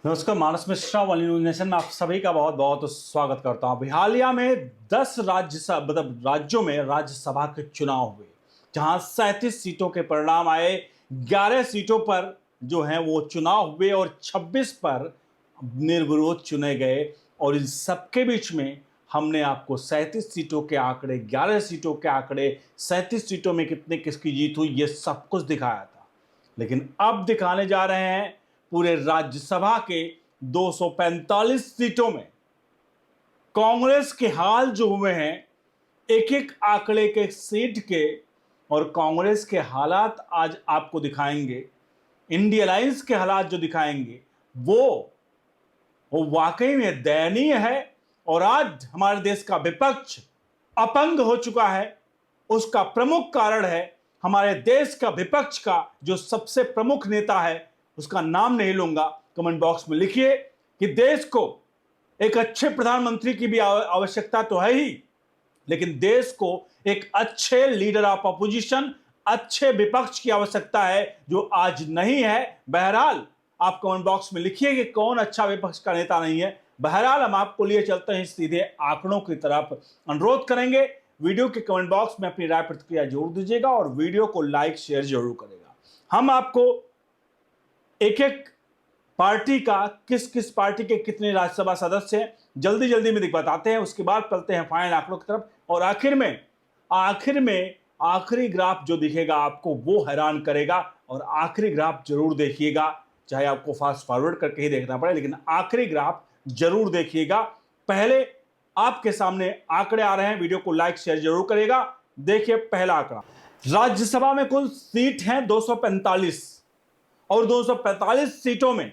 नमस्कार, मानस मिश्रा वाली news nation में आप सभी का बहुत बहुत स्वागत करता हूं। अभी हालिया में 10 राज्यों में राज्यसभा के चुनाव हुए, जहां 37 सीटों के परिणाम आए। 11 सीटों पर जो हैं वो चुनाव हुए और 26 पर निर्विरोध चुने गए। और इन सबके बीच में हमने आपको 37 सीटों के आंकड़े, 11 सीटों के आंकड़े, 37 सीटों में कितने किसकी जीत हुई, ये सब कुछ दिखाया था। लेकिन अब दिखाने जा रहे हैं पूरे राज्यसभा के 245 सीटों में कांग्रेस के हाल जो हुए हैं, एक एक आंकड़े के सीट के। और कांग्रेस के हालात आज आपको दिखाएंगे, इंडिया अलायंस के हालात जो दिखाएंगे वो वाकई में दयनीय है। और आज हमारे देश का विपक्ष अपंग हो चुका है। उसका प्रमुख कारण है हमारे देश का विपक्ष का जो सबसे प्रमुख नेता है, उसका नाम नहीं लूंगा, कमेंट बॉक्स में लिखिए कि देश को एक अच्छे प्रधानमंत्री की भी आवश्यकता तो है ही, लेकिन देश को एक अच्छे लीडर ऑफ अपोजिशन, अच्छे विपक्ष की आवश्यकता है, जो आज नहीं है। बहरहाल आप कमेंट बॉक्स में लिखिए कि कौन अच्छा विपक्ष का नेता नहीं है। बहरहाल हम आपको लिए चलते हैं सीधे आंकड़ों की तरफ। अनुरोध करेंगे वीडियो के कमेंट बॉक्स में अपनी राय प्रतिक्रिया जरूर दीजिएगा और वीडियो को लाइक शेयर जरूर करेगा। हम आपको एक एक पार्टी का, किस किस पार्टी के कितने राज्यसभा सदस्य हैं, जल्दी जल्दी में बताते हैं। उसके बाद चलते हैं फाइनल आंकड़ों की तरफ। और आखिर में आखिरी ग्राफ जो दिखेगा आपको वो हैरान करेगा। और आखिरी ग्राफ जरूर देखिएगा, चाहे आपको फास्ट फॉरवर्ड करके ही देखना पड़े, लेकिन आखिरी ग्राफ जरूर देखिएगा। पहले आपके सामने आंकड़े आ रहे हैं, वीडियो को लाइक शेयर जरूर करेगा। देखिए पहला आंकड़ा, राज्यसभा में कुल सीट हैं 245 और 245 सीटों में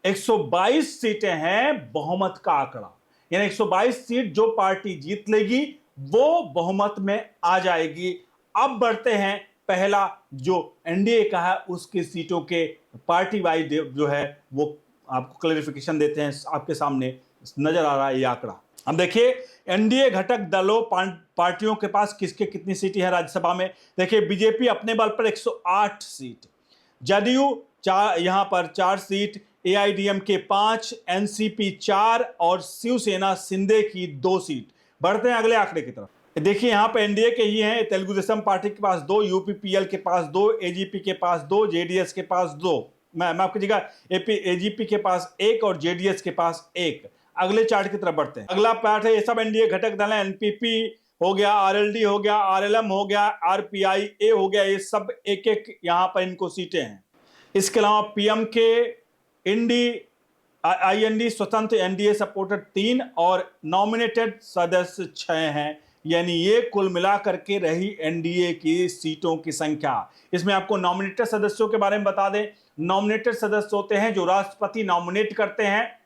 122 सीटें हैं बहुमत का आंकड़ा। यानी 122 सीट जो पार्टी जीत लेगी वो बहुमत में आ जाएगी। अब बढ़ते हैं, पहला जो एनडीए का है उसकी सीटों के पार्टी वाइज जो है वो आपको क्लैरिफिकेशन देते हैं। आपके सामने नजर आ रहा है ये आंकड़ा। हम देखिए एनडीए घटक दलों पार्टियों के पास किसके कितनी सीटें हैं राज्यसभा में। देखिए बीजेपी अपने बल पर 108 सीट, जदयू यहां पर 4 सीट, एआईडीएमके 5, एनसीपी 4 और शिवसेना शिंदे की 2 सीट। बढ़ते हैं अगले आंकड़े की तरफ। देखिए यहां पर एनडीए के ही हैं, तेलुगु देशम पार्टी के पास 2, यूपीपीएल के पास 2, एजीपी के पास 2, जेडीएस के पास 2, माफ कीजिएगा, एजीपी के पास 1 और जेडीएस के पास 1। अगले चार्ट की तरफ बढ़ते हैं। अगला पार्ट है, ये सब एनडीए घटक दल है। एनपीपी हो गया, आरएलडी हो गया, आरएलएम हो गया, आरपीआई हो गया, ये सब एक एक यहां पर इनको सीटें हैं। इसके अलावा पीएमके, आईएनडी, स्वतंत्र एनडीए सपोर्टेड 3 और नॉमिनेटेड सदस्य 6 हैं। यानी ये कुल मिलाकर के रही एनडीए की सीटों की संख्या। इसमें आपको नॉमिनेटेड सदस्यों के बारे में बता दें। नॉमिनेटेड सदस्य होते हैं जो राष्ट्रपति नॉमिनेट करते हैं।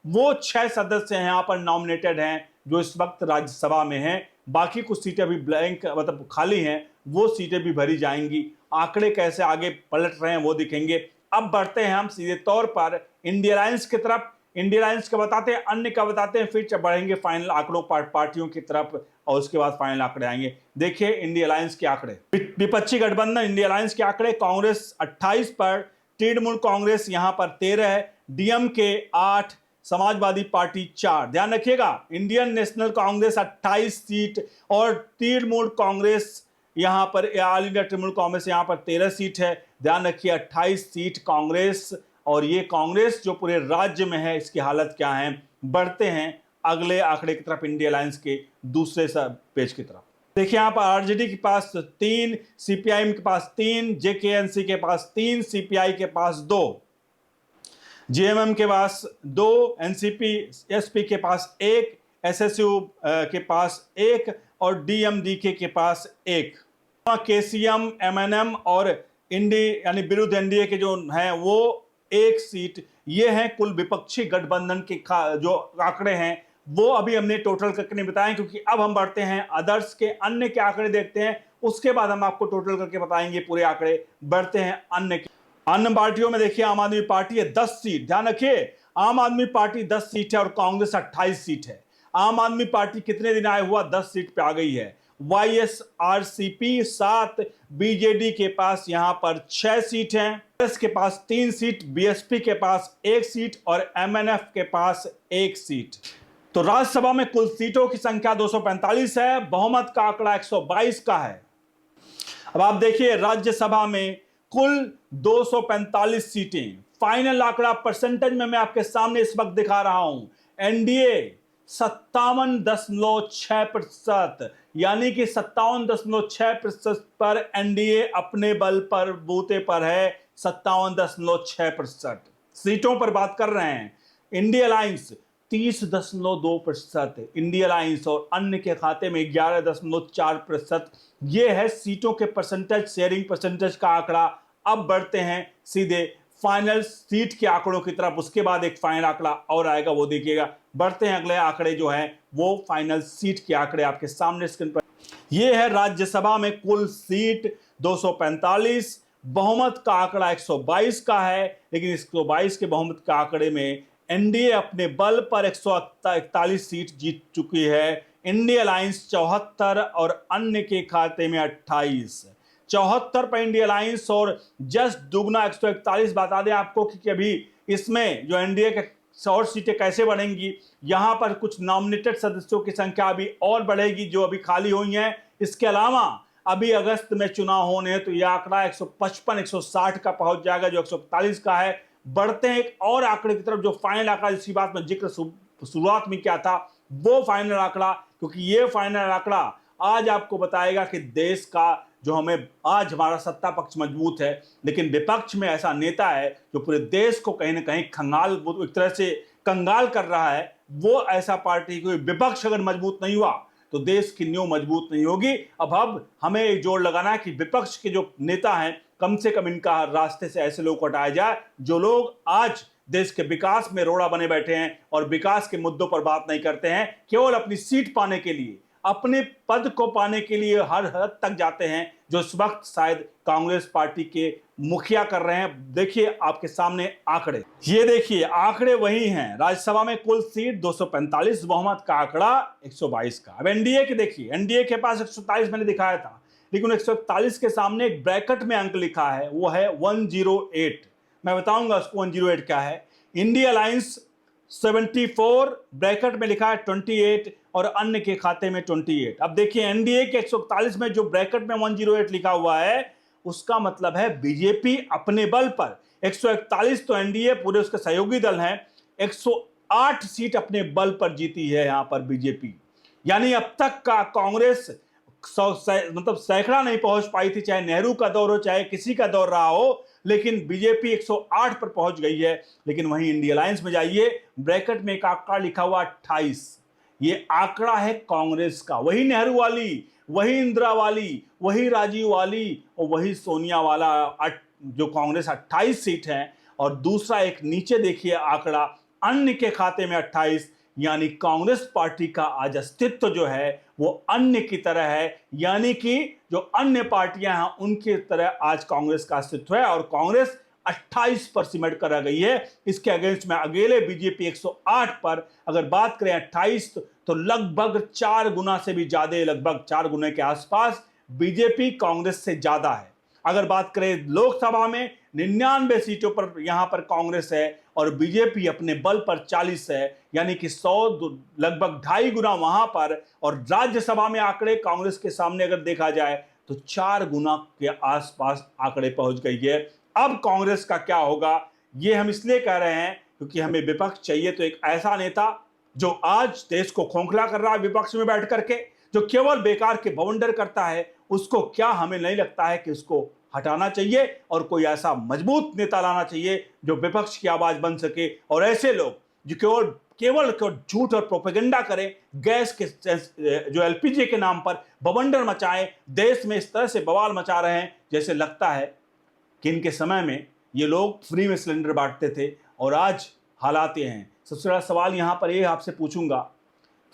वो 6 सदस्य यहां पर नॉमिनेटेड हैं जो इस वक्त राज्यसभा में हैं। बाकी कुछ सीटें अभी ब्लैंक मतलब खाली हैं, वो सीटें भी भरी जाएंगी। आंकड़े कैसे आगे पलट रहे हैं वो दिखेंगे। अब बढ़ते हैं हम सीधे तौर पर इंडिया अलायंस की तरफ। इंडिया अलायंस का बताते हैं, अन्य का बताते हैं, फिर बढ़ेंगे फाइनल आंकड़ों पार्टियों की तरफ और उसके बाद फाइनल आंकड़े आएंगे। देखिए इंडिया अलायंस के आंकड़े, विपक्षी गठबंधन इंडिया अलायंस के आंकड़े। कांग्रेस 28 पर, तृणमूल कांग्रेस यहां पर 13 है, डीएमके 8, समाजवादी पार्टी 4। ध्यान रखिएगा, इंडियन नेशनल कांग्रेस 28 सीट और तृणमूल कांग्रेस यहां पर, ऑल इंडिया तृणमूल कांग्रेस यहां पर 13 सीट है। ध्यान रखिए 28 सीट कांग्रेस। और ये कांग्रेस जो पूरे राज्य में है, इसकी हालत क्या है। बढ़ते हैं अगले आंकड़े की तरफ, इंडिया अलायंस के दूसरे पेज की तरफ। देखिए यहां पर आरजेडी के पास 3, सीपीआईएम के पास 3, जेकेएनसी के पास 3, सीपीआई के पास 2, जेएमएम के पास 2, एनसीपी एसपी के पास 1, एसएसयू के पास 1 और डीएमडीके के पास 1। केसीएम, एमएनएम और इंडी यानी विरुद्ध एनडीए के जो हैं वो 1 सीट। ये हैं कुल विपक्षी गठबंधन के जो आंकड़े हैं, वो अभी हमने टोटल करके नहीं बताए, क्योंकि अब हम बढ़ते हैं अदर्स के, अन्य के आंकड़े देखते हैं। उसके बाद हम आपको टोटल करके बताएंगे पूरे आंकड़े। बढ़ते हैं अन्य पार्टियों में। देखिए आम आदमी पार्टी है 10 सीट। ध्यान रखिए आम आदमी पार्टी 10 सीट है और कांग्रेस 28 सीट है। आम आदमी पार्टी कितने दिन आए हुआ 10 सीट पे आ गई है। YSRCP 7, बीजेडी के पास यहां पर 6 सीट हैं, कांग्रेस के पास 3 सीट, बीएसपी के पास 1 सीट और एमएनएफ के पास 1 सीट। तो राज्यसभा में कुल सीटों की संख्या 245 है, बहुमत का आंकड़ा 122 का है। अब आप देखिए राज्यसभा में कुल 245 सीटें, फाइनल आंकड़ा परसेंटेज में मैं आपके सामने इस वक्त दिखा रहा हूं। एनडीए 57.6%, यानी कि 57.6% पर एनडीए अपने बल पर बूते पर है। 57.6% सीटों पर बात कर रहे हैं। इंडिया अलायंस 30.2%, इंडिया अलायंस और अन्य के खाते में 11.4%। यह है सीटों के परसेंटेज, शेयरिंग परसेंटेज का आंकड़ा। अब बढ़ते हैं सीधे फाइनल सीट के आंकड़ों की तरफ, उसके बाद एक फाइनल आंकड़ा और आएगा, वो देखिएगा। बढ़ते हैं अगले आंकड़े जो हैं वो फाइनल सीट के आंकड़े आपके सामने स्क्रीन पर। ये है राज्यसभा में कुल सीट 245, बहुमत का आंकड़ा 122 का है, लेकिन 122 के बहुमत के आंकड़े में एनडीए अपने बल पर 141 सीट जीत चुकी है। इंडिया अलायंस 74 और अन्य के खाते में 28। 74 पर इंडिया अलायंस और जस्ट दुगना 141। बता दें आपको कि अभी इसमें जो एनडीए के 100 सीटें कैसे बढ़ेंगी, यहां पर कुछ नॉमिनेटेड सदस्यों की संख्या अभी और बढ़ेगी जो अभी खाली हुई हैं। इसके अलावा अभी अगस्त में चुनाव होने हैं, तो यह आंकड़ा 155 160 का पहुंच जाएगा जो 141 का है। बढ़ते हैं एक और आंकड़े की तरफ, जो फाइनल आंकड़ा, इसी बात में जिक्र शुरुआत में क्या था, वो फाइनल आंकड़ा, क्योंकि ये फाइनल आंकड़ा आज आपको बताएगा कि देश का जो हमें आज हमारा सत्ता पक्ष मजबूत है, लेकिन विपक्ष में ऐसा नेता है जो पूरे देश को कहीं ना कहीं खंगाल, एक तरह से कंगाल कर रहा है। वो ऐसा पार्टी, कोई विपक्ष अगर मजबूत नहीं हुआ तो देश की नींव मजबूत नहीं होगी। अब हमें एक जोर लगाना है कि विपक्ष के जो नेता हैं, कम से कम इनका रास्ते से ऐसे लोग हटाया जाए जो लोग आज देश के विकास में रोड़ा बने बैठे हैं और विकास के मुद्दों पर बात नहीं करते हैं, केवल अपनी सीट पाने के लिए, अपने पद को पाने के लिए हर हद तक जाते हैं, जो इस वक्त शायद कांग्रेस पार्टी के मुखिया कर रहे हैं। देखिए आपके सामने आंकड़े, ये देखिए आंकड़े वही हैं। राज्यसभा में कुल सीट 245, बहुमत का आंकड़ा 122 का। अब एनडीए के देखिए, एनडीए के पास 147 मैंने दिखाया था, लेकिन 141 के सामने एक ब्रैकेट में अंक लिखा है, वो है 108। मैं बताऊंगा उसको 108 क्या है। इंडिया अलायंस 74, ब्रैकेट में लिखा है 28 और अन्य के खाते में 28। अब देखिए एनडीए के 141 में जो ब्रैकेट में 108 लिखा हुआ है, उसका मतलब है बीजेपी अपने बल पर 141, तो एनडीए पूरे उसके सहयोगी दल हैं, 108 सीट अपने बल पर जीती है यहां पर बीजेपी। यानी अब तक का कांग्रेस मतलब सैकड़ा नहीं पहुंच पाई थी, चाहे नेहरू का दौर हो चाहे किसी का दौर रहा हो, लेकिन बीजेपी 108 पर पहुंच गई है। लेकिन वहीं इंडिया अलायंस में जाइए, ब्रैकेट में एक आंकड़ा लिखा हुआ 28। ये आंकड़ा है कांग्रेस का, वही नेहरू वाली, वही इंदिरा वाली, वही राजीव वाली और वही सोनिया वाला, जो कांग्रेस 28 सीट है। और दूसरा एक नीचे देखिए आंकड़ा, अन्य के खाते में 28, यानी कांग्रेस पार्टी का आज अस्तित्व जो है वो अन्य की तरह है, यानी कि जो अन्य पार्टियां हैं उनकी तरह आज कांग्रेस का अस्तित्व है और कांग्रेस 28 पर सिमट कर रह गई है। इसके अगेंस्ट में अकेले बीजेपी 108 पर, अगर बात करें 28 तो लगभग 4 गुना से भी ज्यादा, लगभग 4 गुने के आसपास बीजेपी कांग्रेस से ज्यादा है। अगर बात करें लोकसभा में 99 सीटों पर यहां पर कांग्रेस है और बीजेपी अपने बल पर 40 है, यानी कि 100 लगभग 2.5 गुना वहां पर। और राज्यसभा में आंकड़े कांग्रेस के सामने अगर देखा जाए तो 4 गुना के आसपास आंकड़े पहुंच गई है। अब कांग्रेस का क्या होगा, ये हम इसलिए कह रहे हैं क्योंकि हमें विपक्ष चाहिए, तो एक ऐसा नेता जो आज देश को खोखला कर रहा है विपक्ष में बैठ करके, जो केवल बेकार के बवंडर करता है, उसको क्या हमें नहीं लगता है कि उसको हटाना चाहिए और कोई ऐसा मजबूत नेता लाना चाहिए जो विपक्ष की आवाज बन सके। और ऐसे लोग जो केवल झूठ और प्रोपेगेंडा करें, गैस के जो एलपीजी के नाम पर बवंडर मचाएं, देश में इस तरह से बवाल मचा रहे हैं जैसे लगता है कि इनके समय में ये लोग फ्री में सिलेंडर बांटते थे और आज हालात ये हैं। सबसे बड़ा सवाल यहां पर ये आपसे पूछूंगा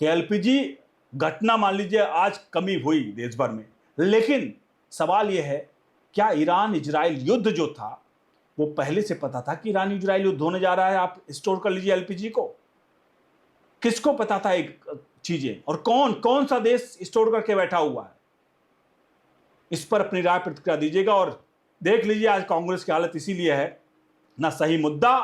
कि एलपीजी घटना मान लीजिए आज कमी हुई देश भर में, लेकिन सवाल यह है क्या ईरान इजराइल युद्ध जो था वो पहले से पता था कि ईरान इजराइल युद्ध होने जा रहा है, आप स्टोर कर लीजिए एलपीजी को? किसको पता था एक चीजें, और कौन कौन सा देश स्टोर करके बैठा हुआ है? इस पर अपनी राय प्रतिक्रिया दीजिएगा। और देख लीजिए आज कांग्रेस की हालत इसीलिए है, ना सही मुद्दा,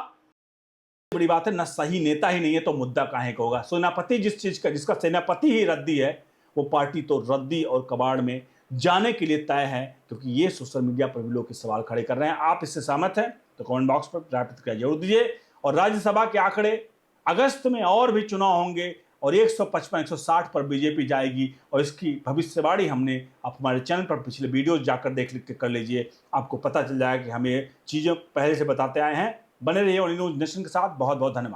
बड़ी बात है, ना सही नेता ही नहीं है तो मुद्दा काहे का होगा। सेनापति जिस चीज का, जिसका सेनापति ही रद्दी है, वो पार्टी तो रद्दी और कबाड़ में जाने के लिए तय है, क्योंकि ये सोशल मीडिया पर भी लोग के सवाल खड़े कर रहे हैं। आप इससे सहमत हैं तो कमेंट बॉक्स पर राय प्रतिक्रिया जरूर दीजिए। और राज्यसभा के आंकड़े, अगस्त में और भी चुनाव होंगे और 155-160 पर बीजेपी जाएगी, और इसकी भविष्यवाणी हमने आप हमारे चैनल पर पिछले वीडियोस जाकर देख लिख के कर लीजिए, आपको पता चल जाएगा कि हम ये चीज़ें पहले से बताते आए हैं। बने रहिए ओनली न्यूज़ नेशन के साथ। बहुत बहुत धन्यवाद।